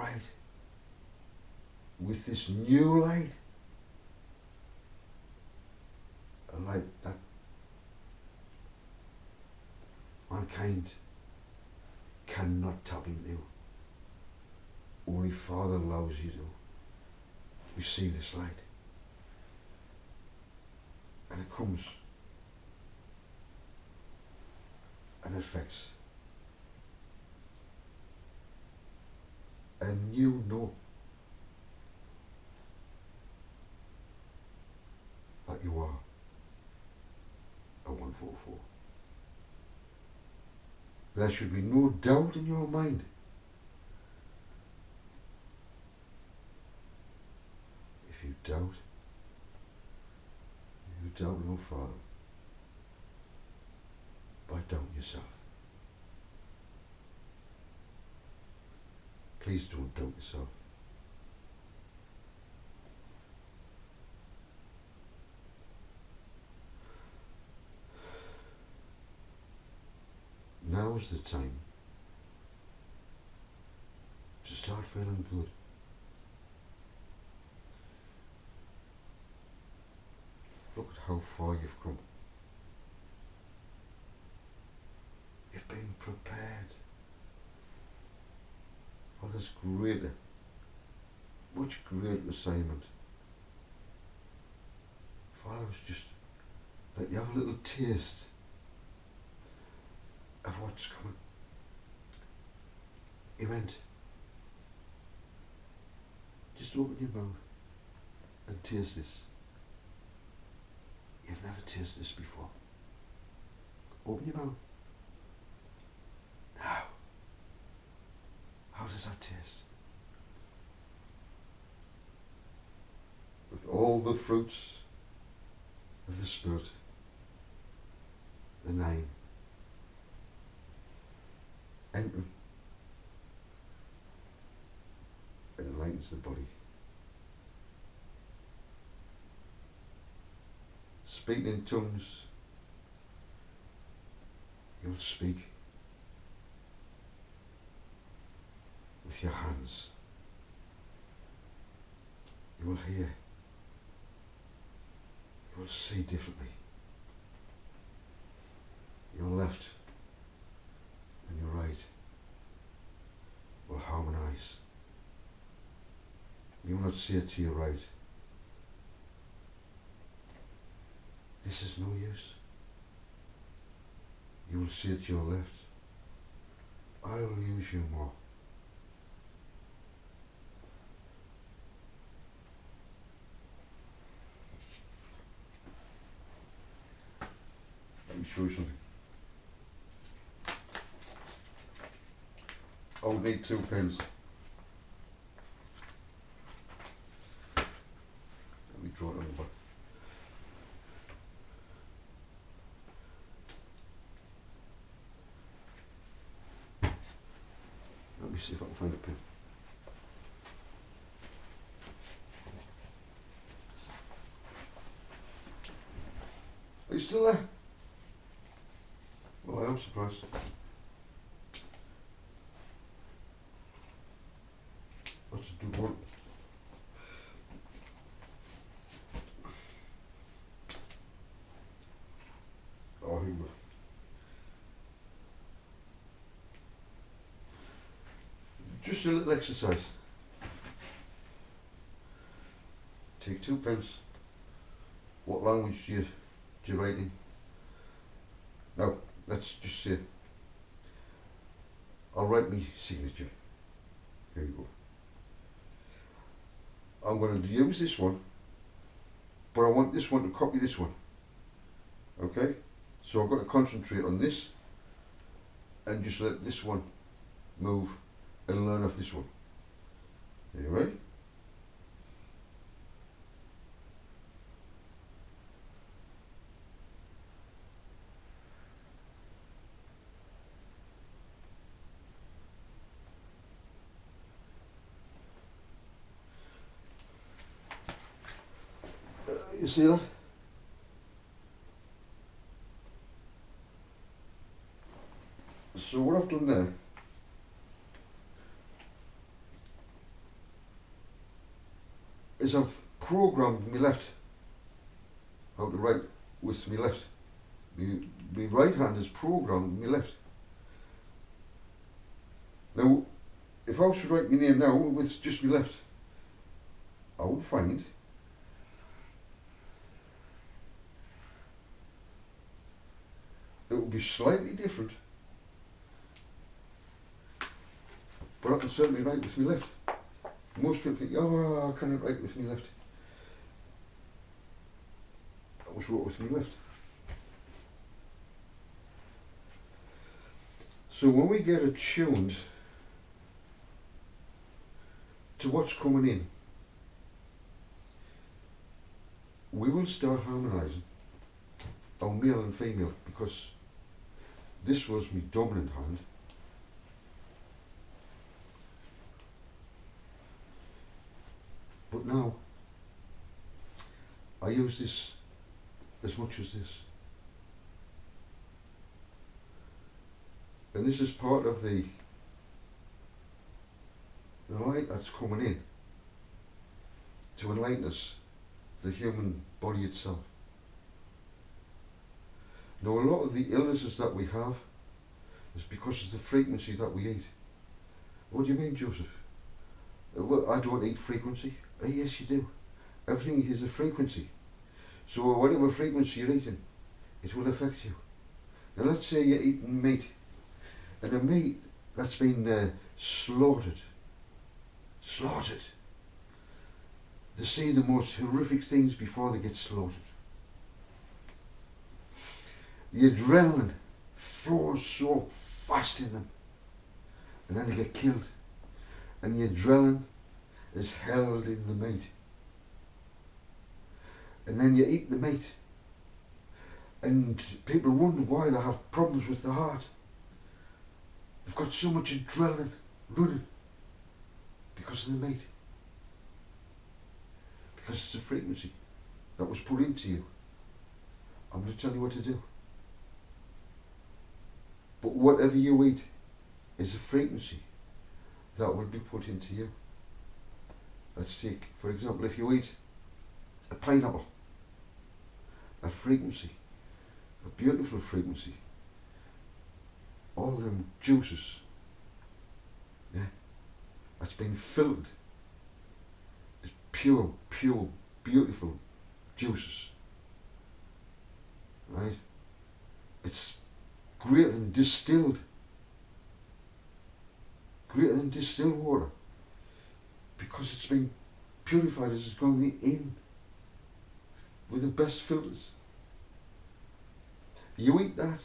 bright with this new light, a light that mankind cannot tap into. Only Father allows you to receive this light. And it comes and affects and you know that you are a 144. There should be no doubt in your mind. If you doubt no Father by doubting yourself. Please don't doubt yourself. Now is the time to start feeling good. Look at how far you've come. You've been prepared for this greater, much greater assignment. Father was just let you have a little taste of what's coming. He went, just open your mouth and taste this. You've never tasted this before. Open your mouth. Now, how does that taste? With all the fruits of the Spirit, the 9, entering, it enlightens the body. Speaking in tongues, you will speak with your hands. You will hear. You will see differently. Your left and your right will harmonize. You will not see it to your right. This is no use. You will see it to your left. I will use you more. Let me show you something. I would need 2 pens. Let me draw it on the back. Let me see if I can find a pen. Are you still there? Well, I am surprised. What's it do one? Oh, here we go. Just a little exercise. Take 2 pens. What language do you write in? Now, let's just say, I'll write my signature. Here you go. I'm going to use this one, but I want this one to copy this one. Okay? So I've got to concentrate on this and just let this one move and learn off this one. Are you ready? You see that? So what I've done there, is I've programmed my left how to write with my left. My right hand is programmed my left. Now, if I was to write my name now with just my left, I would find it would be slightly different, but I can certainly write with my left. Most people think, oh, I cannot write with my left. I was wrote with my left. So when we get attuned to what's coming in, we will start harmonising our male and female, because this was my dominant hand. But now, I use this as much as this. And this is part of the light that's coming in to enlighten us, the human body itself. Now, a lot of the illnesses that we have is because of the frequency that we eat. What do you mean, Joseph? Well, I don't eat frequency. Yes, you do. Everything is a frequency. So whatever frequency you're eating, it will affect you. Now, let's say you're eating meat, and a meat that's been slaughtered. They see the most horrific things before they get slaughtered. The adrenaline flows so fast in them, and then they get killed. And the adrenaline is held in the meat. And then you eat the meat, and people wonder why they have problems with the heart. They've got so much adrenaline running because of the meat. Because it's a frequency that was put into you. I'm going to tell you what to do. But whatever you eat is a frequency that will be put into you. Let's take, for example, if you eat a pineapple, a frequency, a beautiful frequency, all them juices, yeah, that's been filtered. It's pure, beautiful juices, right? It's greater than distilled water, because it's been purified as it's going in with the best filters. You eat that,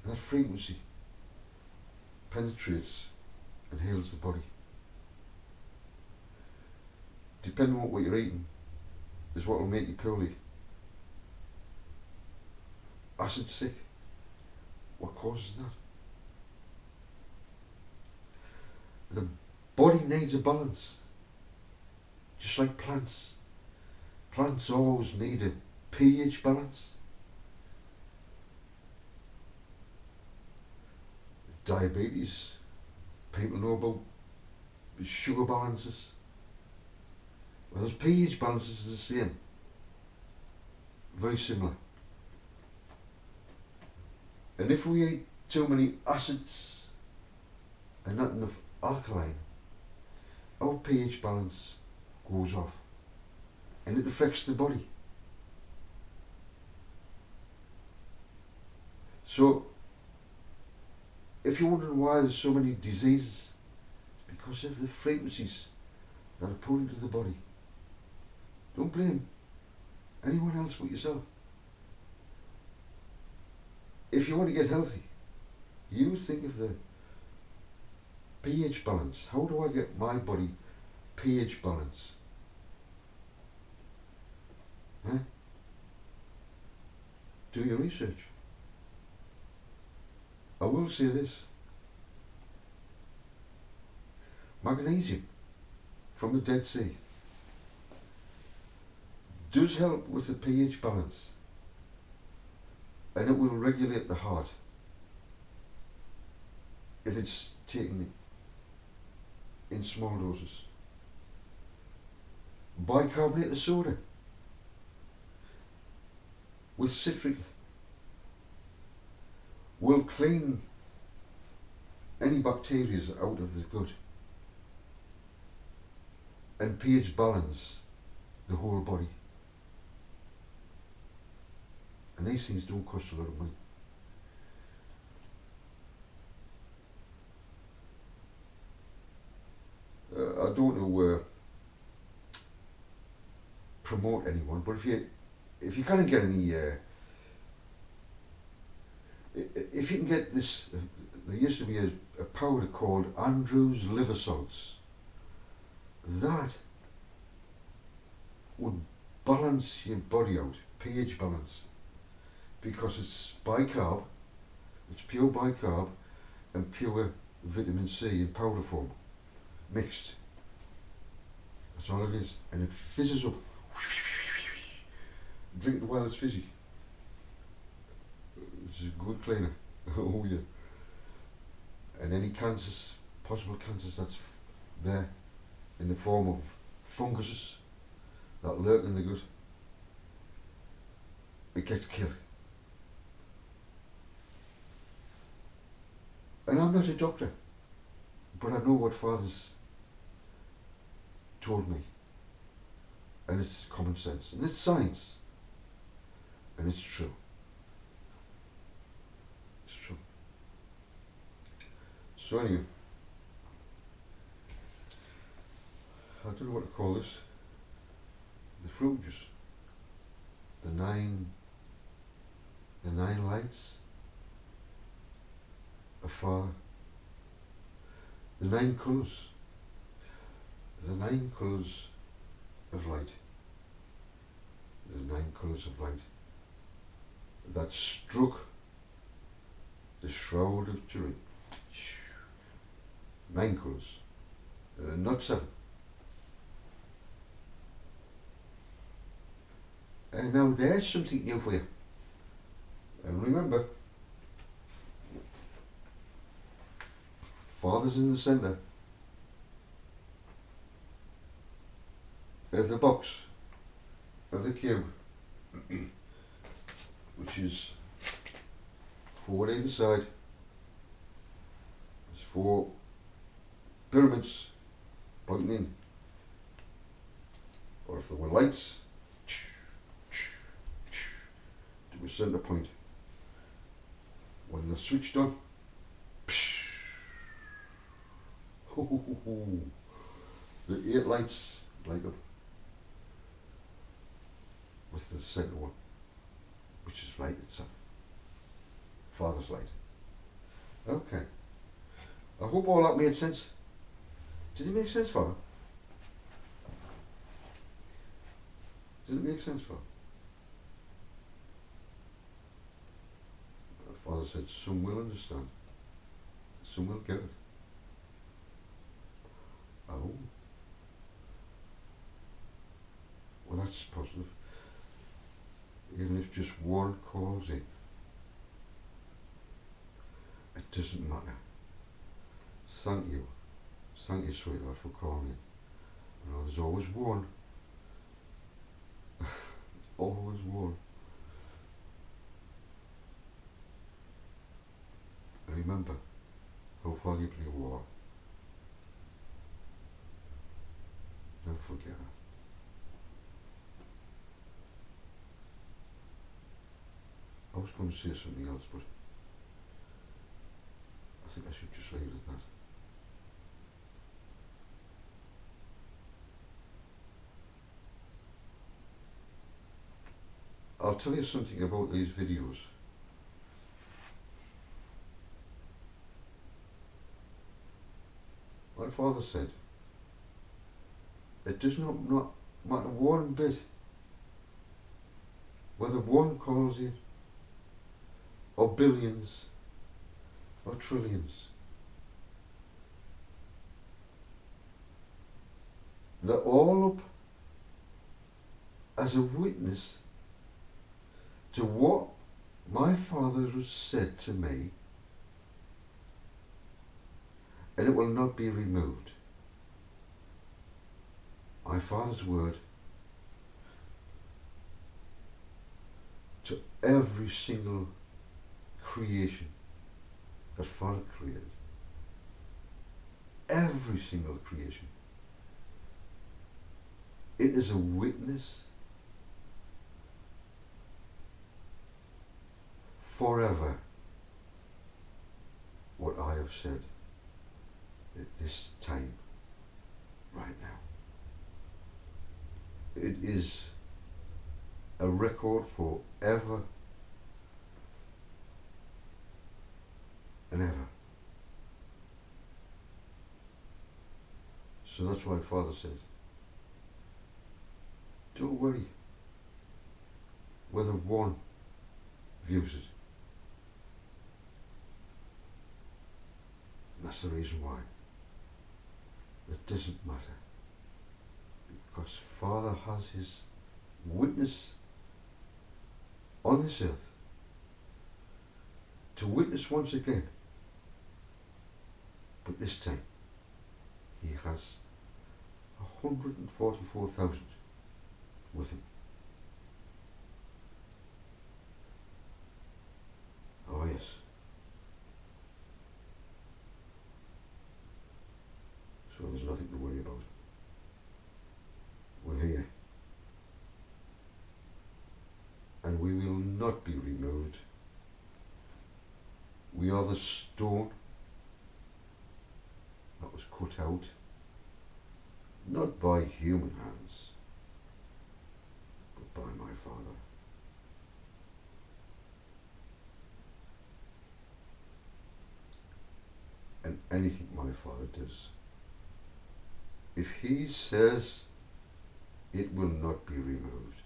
and that frequency penetrates and heals the body. Depending on what you're eating is what will make you poorly. Acid sick, what causes that? The body needs a balance, just like plants. Plants always need a pH balance. Diabetes, people know about sugar balances. Well, those pH balances are the same, very similar. And if we eat too many acids and not enough alkaline, our pH balance goes off, and it affects the body. So, if you're wondering why there's so many diseases, it's because of the frequencies that are put into the body. Don't blame anyone else but yourself. If you want to get healthy, you think of the pH balance. How do I get my body pH balance? Huh? Do your research. I will say this. Magnesium from the Dead Sea does help with the pH balance, and it will regulate the heart if it's taken in small doses. bicarbonate of soda with citric will clean any bacteria out of the gut and pH balance the whole body. And these things don't cost a lot of money. I don't know promote anyone, but if you can't get any if you can get this, there used to be a powder called Andrews liver salts. That would balance your body out, pH balance, because it's bicarb, it's pure bicarb and pure vitamin C in powder form, mixed. That's all it is, and it fizzes up. Drink it while it's fizzy. It's a good cleaner. Oh yeah. And any cancers, possible cancers that's there in the form of funguses that lurk in the gut, it gets killed. And I'm not a doctor, but I know what Father's told me. And it's common sense, and it's science, and it's true. It's true. So anyway, I don't know what to call this. The fruit juice. The nine lights of Father. The 9 colours. The 9 colours of light. The 9 colours of light that struck the shroud of Turin. 9 colours, not 7. And now there's something new for you. And remember, Father's in the centre of the box of the cube, which is 4 either side. There's 4 pyramids pointing in, or if there were lights, to a centre point. When they're switched on, the 8 lights light up with the centre one, which is light itself, Father's light. Okay, I hope all that made sense. Did it make sense, Father? Did it make sense, Father? Father said, some will understand, some will get it. Oh. Well, that's positive. Even if just one calls in, it doesn't matter. Thank you. Thank you, sweetheart, for calling in. You know, there's always one. Always one. And remember how valuable you are. Don't forget that. I was going to say something else, but I think I should just leave it at that. I'll tell you something about these videos. My father said, it does not matter one bit whether one calls you, or billions, or trillions. They're all up as a witness to what my Father has said to me, and it will not be removed. My Father's word to every single creation that Father created. Every single creation. It is a witness forever what I have said at this time, right now. It is a record for ever and ever. So that's why Father says, don't worry whether one views it. And that's the reason why. It doesn't matter. Because Father has his witness on this earth to witness once again. But this time he has 144,000 with him. Oh yes. So there's nothing to worry about. We're here. And we will not be removed. We are the stone that was cut out, not by human hands, but by my Father. And anything my Father does, if he says it will not be removed,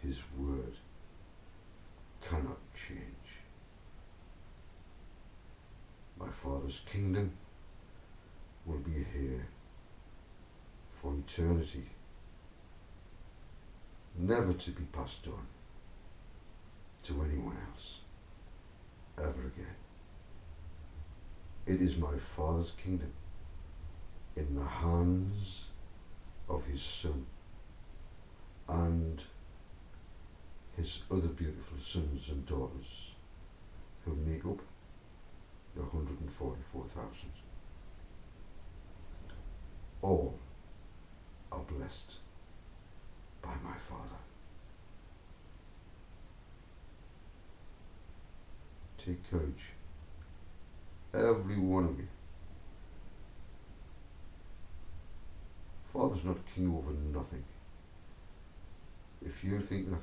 his word cannot change. My Father's kingdom will be here for eternity, never to be passed on to anyone else ever again. It is my Father's kingdom in the hands of his Son and his other beautiful sons and daughters who make up the 144,000. All are blessed by my Father. Take courage, every one of you. Father's not king over nothing. If you think that,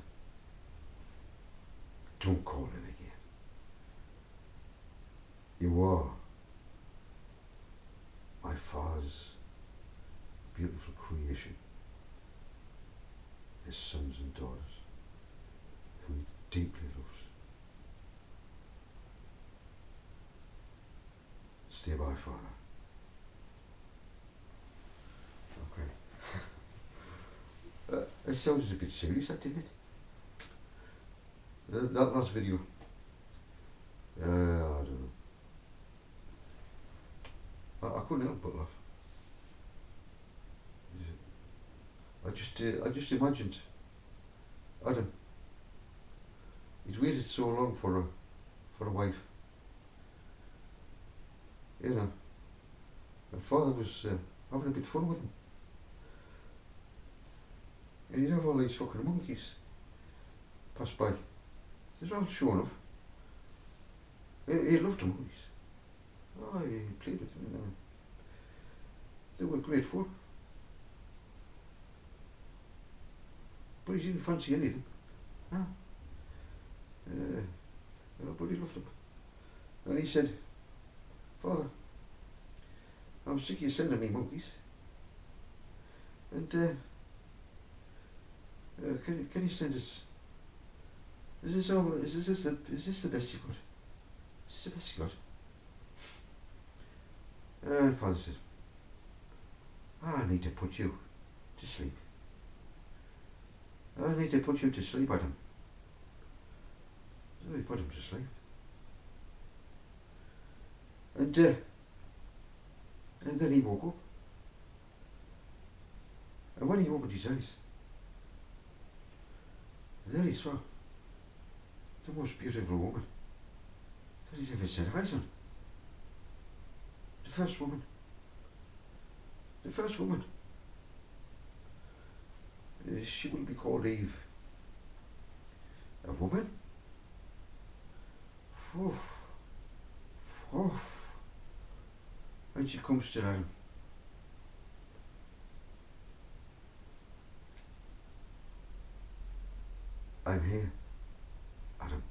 don't call in again. You are my Father's beautiful creation, his sons and daughters, who he deeply loves. Stay by, Father. Okay. It sounded a bit serious, that, didn't it? That last video. I don't know. I couldn't help but laugh. I just imagined Adam. He's waited so long for a wife. You know, and Father was having a bit fun with him. And he'd have all these fucking monkeys pass by. They're all showing off. He loved the monkeys. Oh, he played with them, you know. They were great fun. But he didn't fancy any of them. No. But he loved them. And he said, Father, I'm sick of you sending me monkeys. And can you send us? Is this the best you got? Is this the best you got? And Father says, I need to put you to sleep. I need to put you to sleep, Adam. So he put him to sleep. And then he woke up. And when he opened his eyes, There he saw the most beautiful woman that he'd ever set eyes on. The first woman. The first woman. She will be called Eve. A woman? Oof. Oof. And she comes to Adam. I'm here, Adam.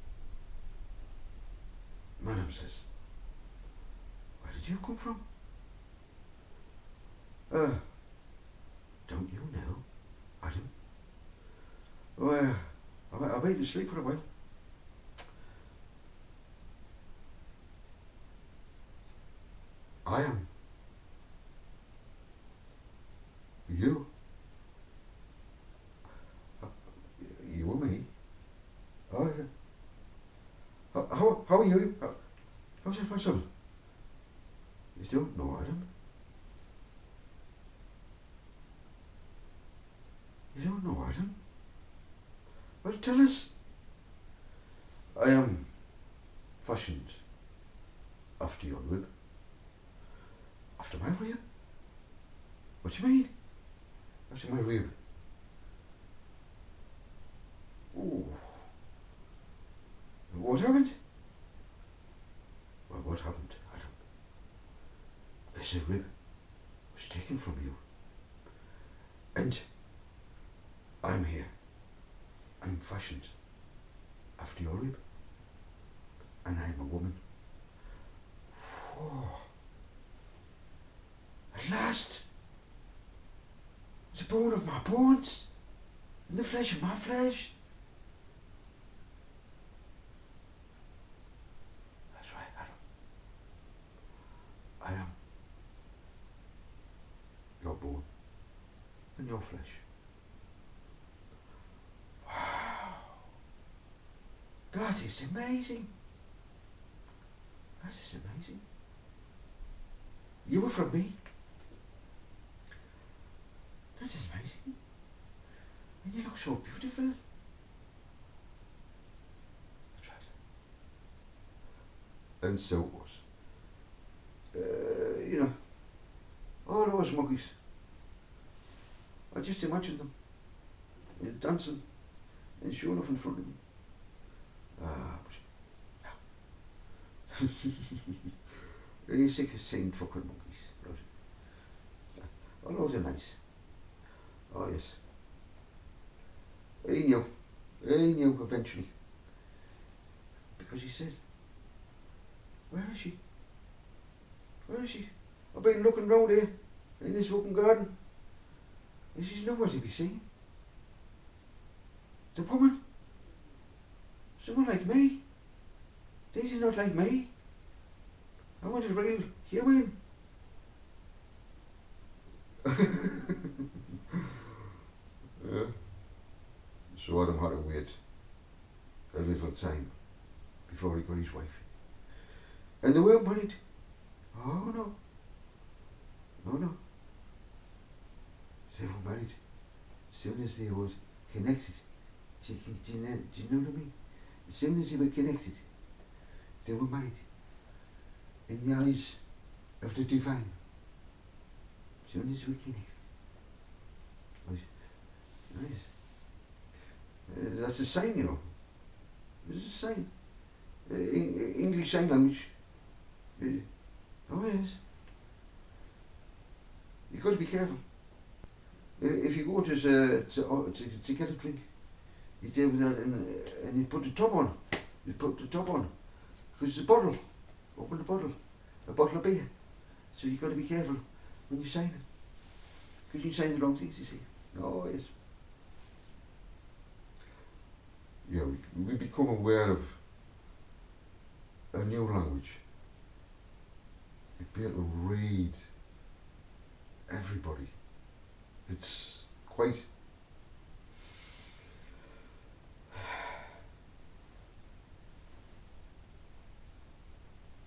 Madam says, where did you come from? Don't you know, Adam? Well, I've been asleep for a while. I am. You. You and me. Oh yeah. How are you? How's it possible? You don't know Adam? You don't know Adam? Well, tell us. I am fashioned after your rib. After my rib? What do you mean? After my rib? Oh. What happened? Well, what happened, Adam? This rib was taken from you. And I'm here. I'm fashioned after your rib. And I'm a woman. Whoa. At last. The bone of my bones. And the flesh of my flesh. That's right, Adam. I am your bone and your flesh. Wow. That is amazing. That is amazing. You were from me. That is amazing. And you look so beautiful. That's right. And so it was. You know, all those monkeys. I just imagined them dancing and showing off in front of me. But you're sick of seeing fucking monkeys. Oh, those are nice. Oh yes. He knew eventually. Because he said, where is she? Where is she? I've been looking round here in this fucking garden. And she's nowhere to be seen. The woman. Someone like me. This is not like me. I want a real human. Yeah. So Adam had to wait a little time before he got his wife. And they weren't married. Oh no. No, no. They were married. As soon as they were connected. Do you know what I mean? As soon as they were connected, they were married. In the eyes of the divine. As soon as they were connected. Nice. That's a sign, you know. It's a sign. English Sign Language. Oh yes. You've got to be careful. If you go to get a drink, you do that and you put the top on. You put the top on. Because it's a bottle. Open the bottle. A bottle of beer. So you've got to be careful when you sign it. Because you sign the wrong things, you see. Oh yes. Yeah, we become aware of a new language. You'd be able to read everybody. It's quite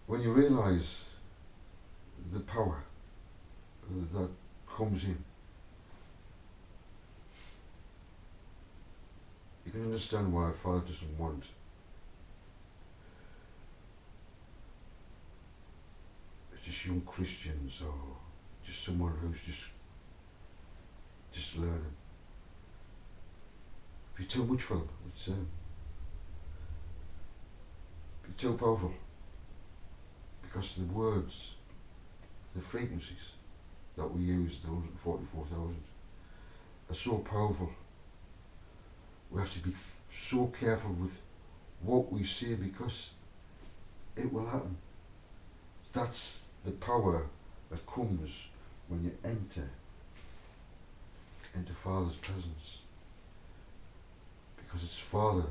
when you realise the power that comes in. you can understand why a father doesn't want just young Christians or just someone who's just learning. It'd be too much for them. It's be too powerful, because the words, the frequencies that we use, the 144,000, are so powerful. We have to be so careful with what we say, because it will happen. That's the power that comes when you enter into Father's presence, because it's Father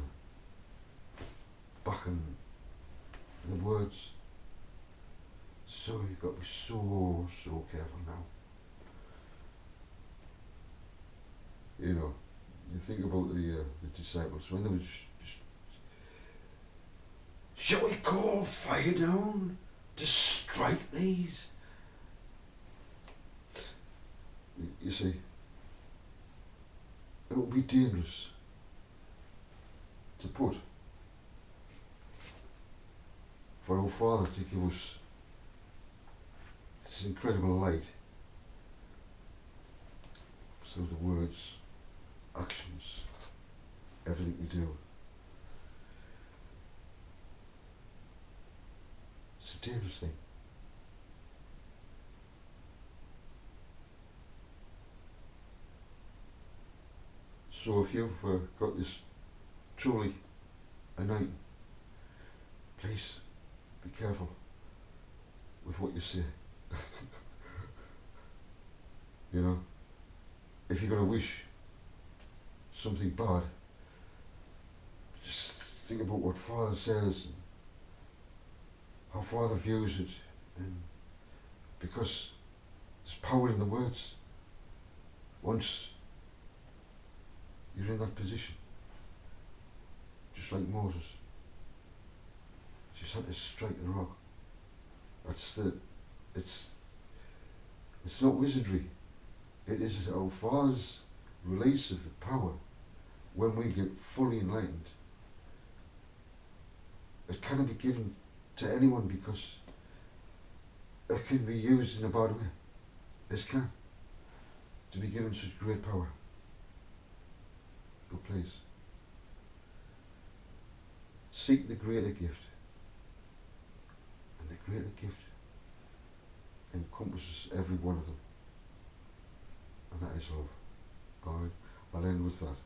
backing the words. So you've got to be so careful now. You know, you think about the disciples when they were just shall we call fire down to strike these? You see, it would be dangerous to put for our Father to give us this incredible light through the words, actions, everything we do. It's a dangerous thing. So if you've got this truly anointing, please be careful with what you say. You know, if you're going to wish something bad, just think about what Father says and how Father views it, and because there's power in the words. Once you're in that position, just like Moses, just had to strike the rock. It's not wizardry. It is our Father's release of the power when we get fully enlightened. It cannot be given to anyone, because it can be used in a bad way. It can. To be given such great power. So please, seek the greater gift. And the greater gift encompasses every one of them. And that is love. Alright, I'll end with that.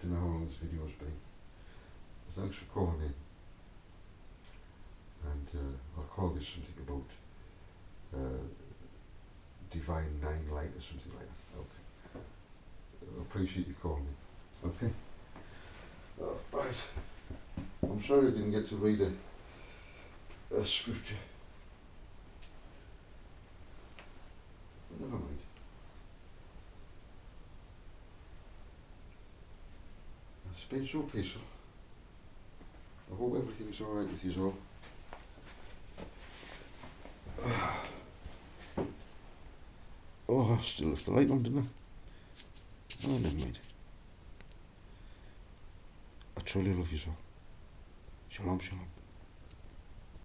Don't know how long this video has been. Thanks for calling in. And I'll call this something about Divine Nine Light or something like that. Okay. I appreciate you calling me. Okay. Right. I'm sorry I didn't get to read a scripture. But never mind. It's been so peaceful. I hope everything's alright with you all. Oh, I still left the light on, didn't I? Oh, never mind. I truly love you all. Shalom, shalom.